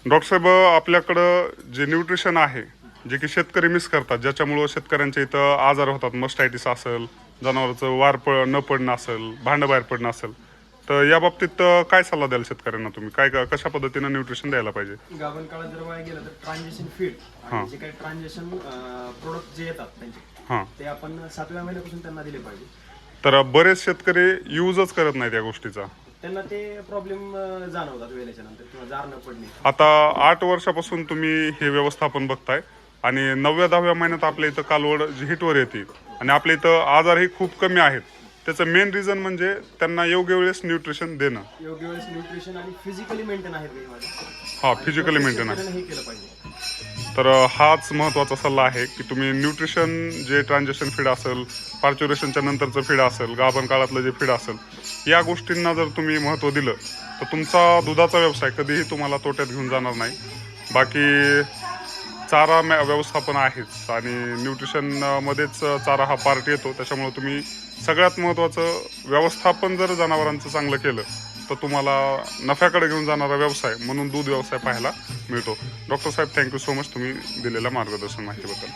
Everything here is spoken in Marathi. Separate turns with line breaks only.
डॉक्टर साहेब, आपल्याकडं जे न्यूट्रिशन आहे, जे की शेतकरी मिस करतात, ज्याच्यामुळं शेतकऱ्यांच्या इथं आजार होतात, मस्टायटिस असेल, जनावरांचं न पडणं असेल, भांडं बाहेर पडणं असेल, तर या बाबतीत काय सल्ला द्याल शेतकऱ्यांना तुम्ही? कशा पद्धतीनं न्यूट्रिशन द्यायला पाहिजे?
गाभण काळात जर वाया गेलं तर ट्रान्झिशन फीड
हां.
आणि जे काही ट्रान्झिशन प्रोडक्ट जे येतात त्यांचे
हां.
ते आपण 7व्या महिन्यापासून त्यांना दिले पाहिजे.
तर बरेच शेतकरी यूजच करत नाहीत या गोष्टीचा.
त्यांना ते प्रॉब्लेम जाणवतात वेळेच्या नंतर किंवा जार न पडणे.
आता 8 वर्षापासून तुम्ही हे व्यवस्थापन बघताय आणि 9व्या-10व्या महिन्यात आपल्या इथं कालवड जी हिटवर येते आणि आपल्या इथं आजारही खूप कमी आहेत. त्याचं मेन रिझन म्हणजे त्यांना योग्य वेळेस न्यूट्रिशन देणं.
योग्य वेळेस न्यूट्रिशन आणि फिजिकली मेंटेन आहेत गाई माझे.
हां, फिजिकली मेंटेन आहे.
हे केलं पाहिजे.
तर हाच महत्त्वाचा सल्ला आहे की तुम्ही न्यूट्रिशन, जे ट्रान्झॅक्शन फीड असेल, पार्च्युरेशनच्या नंतरचं फीड असेल, गाभण काळातलं जे फीड असेल, या गोष्टींना जर तुम्ही महत्त्व दिलं तर तुमचा दुधाचा व्यवसाय कधीही तुम्हाला तोट्यात घेऊन जाणार नाही. बाकी चारा व्यवस्थापन आहेच आणि न्यूट्रिशनमध्येच चारा हा पार्ट येतो. त्याच्यामुळे तुम्ही सगळ्यात महत्त्वाचं व्यवस्थापन जर जनावरांचं चांगलं केलं तर तुम्हाला नफ्याकडे घेऊन जाणारा व्यवसाय म्हणून दूध व्यवसाय पाहायला मिळतो. डॉक्टर साहेब, थँक्यू सो मच तुम्ही दिलेल्या मार्गदर्शन माहितीबद्दल.